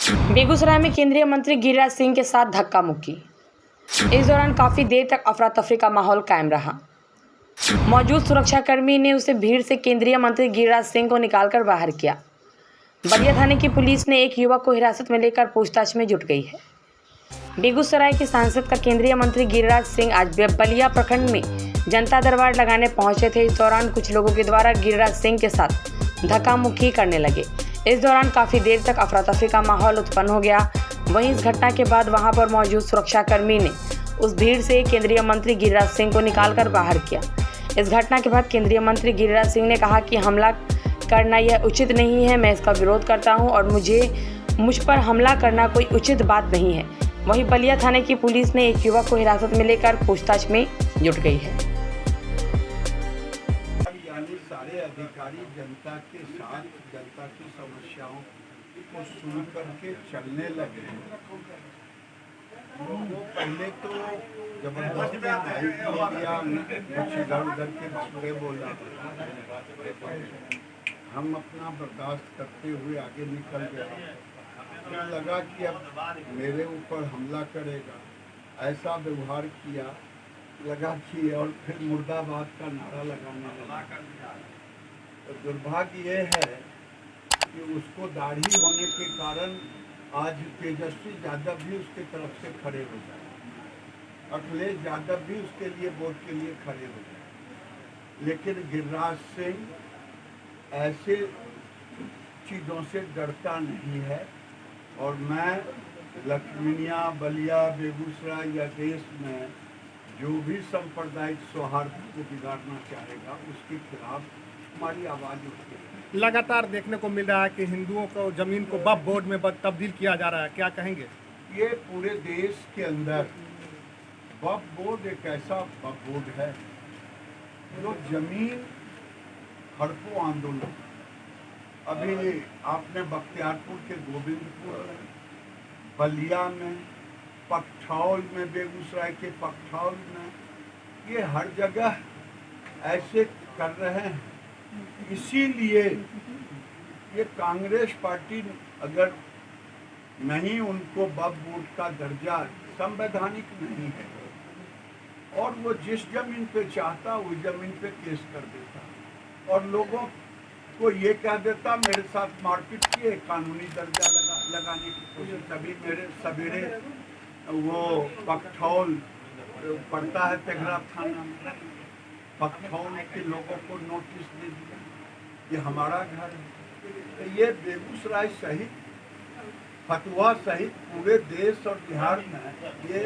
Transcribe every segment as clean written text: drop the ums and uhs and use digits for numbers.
बेगूसराय में केंद्रीय मंत्री गिरिराज सिंह के साथ धक्का मुक्की। इस दौरान काफी देर तक अफरा तफरी का माहौल कायम रहा। मौजूद सुरक्षाकर्मी ने उसे भीड़ से केंद्रीय मंत्री गिरिराज सिंह को निकालकर बाहर किया। बलिया थाने की पुलिस ने एक युवक को हिरासत में लेकर पूछताछ में जुट गई है। बेगूसराय के सांसद का केंद्रीय मंत्री गिरिराज सिंह आज बलिया प्रखंड में जनता दरबार लगाने पहुंचे थे। इस दौरान कुछ लोगों के द्वारा गिरिराज सिंह के साथ धक्का मुक्की करने लगे। इस दौरान काफी देर तक अफरा तफरी का माहौल उत्पन्न हो गया। वहीं इस घटना के बाद वहां पर मौजूद सुरक्षाकर्मी ने उस भीड़ से केंद्रीय मंत्री गिरिराज सिंह को निकालकर बाहर किया। इस घटना के बाद केंद्रीय मंत्री गिरिराज सिंह ने कहा कि हमला करना यह उचित नहीं है, मैं इसका विरोध करता हूं और मुझ पर हमला करना कोई उचित बात नहीं है। वहीं बलिया थाने की पुलिस ने एक युवक को हिरासत में लेकर पूछताछ में जुट गई है। यानी सारे अधिकारी जनता के साथ जनता की समस्याओं को सुन करके चलने लगे। वो पहले तो जबरदस्ती इधर उधर के बातें बोला, हम अपना बर्दाश्त करते हुए आगे निकल गए। तो लगा कि अब मेरे ऊपर हमला करेगा, ऐसा व्यवहार किया, लगा कि और फिर मुर्दाबाद का नारा लगाने लगा। तो दुर्भाग्य ये है कि उसको दाढ़ी होने के कारण आज तेजस्वी यादव भी उसके तरफ से खड़े हो जाए, अखिलेश यादव भी उसके लिए वोट के लिए खड़े हो जाए। लेकिन गिरिराज सिंह ऐसे चीज़ों से डरता नहीं है और मैं लक्ष्मीनिया, बलिया, बेगूसराय या देश में जो भी सांप्रदायिक सौहार्द को बिगाड़ना चाहेगा उसके खिलाफ हमारी आवाज़ उठेगी। लगातार देखने को मिल रहा है कि हिंदुओं को जमीन को वक्फ बोर्ड में तब्दील किया जा रहा है, क्या कहेंगे? ये पूरे देश के अंदर वक्फ बोर्ड एक ऐसा वक्फ बोर्ड है जो जमीन हड़पो आंदोलन, अभी आपने बख्तियारपुर के गोविंदपुर, बलिया में, पकठौल में, बेगूसराय के पकठौल में, ये हर जगह ऐसे कर रहे हैं। इसीलिए ये कांग्रेस पार्टी अगर नहीं, उनको वक्फ बोर्ड का दर्जा संवैधानिक नहीं है और वो जिस जमीन पे चाहता उस जमीन पे केस कर देता और लोगों को ये कह देता मेरे साथ मारपीट किए, कानूनी दर्जा लगाने की कोशिश। तभी मेरे सवेरे वो पकठौल पड़ता है तेघरा थाना में, पकठौल के लोगों को नोटिस दे दिया ये हमारा घर है। तो ये बेगूसराय सहित, फतुहा सहित पूरे देश और बिहार में ये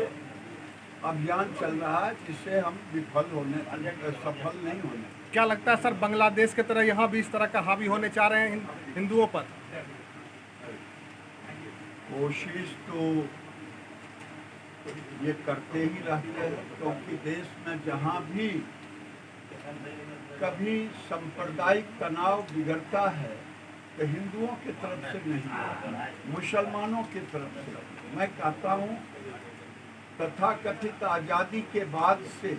अभियान चल रहा है जिससे हम सफल नहीं होने। क्या लगता है सर, बांग्लादेश की तरह यहाँ भी इस तरह का हावी होने चाह रहे हैं हिंदुओं पर? कोशिश तो ये करते ही रहते हैं क्योंकि देश में जहाँ भी कभी सांप्रदायिक तनाव बिगड़ता है तो हिंदुओं की तरफ से नहीं, मुसलमानों की तरफ से। मैं कहता हूँ तथाकथित आज़ादी के बाद से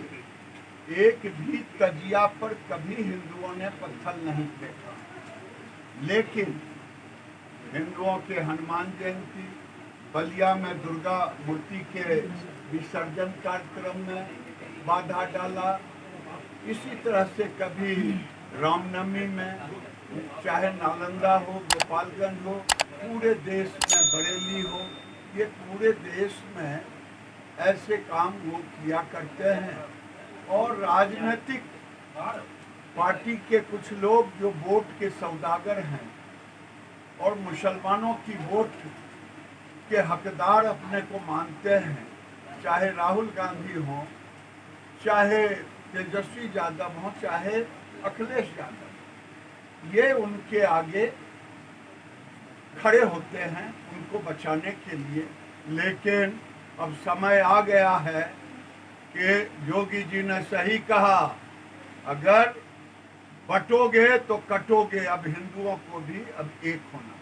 एक भी तजिया पर कभी हिंदुओं ने पत्थर नहीं फेंका, लेकिन हिंदुओं के हनुमान जयंती, बलिया में दुर्गा मूर्ति के विसर्जन कार्यक्रम में बाधा डाला। इसी तरह से कभी रामनवमी में, चाहे नालंदा हो, गोपालगंज हो, पूरे देश में बरेली हो, ये पूरे देश में ऐसे काम वो किया करते हैं। और राजनीतिक पार्टी के कुछ लोग जो वोट के सौदागर हैं और मुसलमानों की वोट के हकदार अपने को मानते हैं, चाहे राहुल गांधी हो, चाहे तेजस्वी यादव हो, चाहे अखिलेश यादव, ये उनके आगे खड़े होते हैं उनको बचाने के लिए। लेकिन अब समय आ गया है कि योगी जी ने सही कहा, अगर बटोगे तो कटोगे। अब हिंदुओं को भी अब एक होना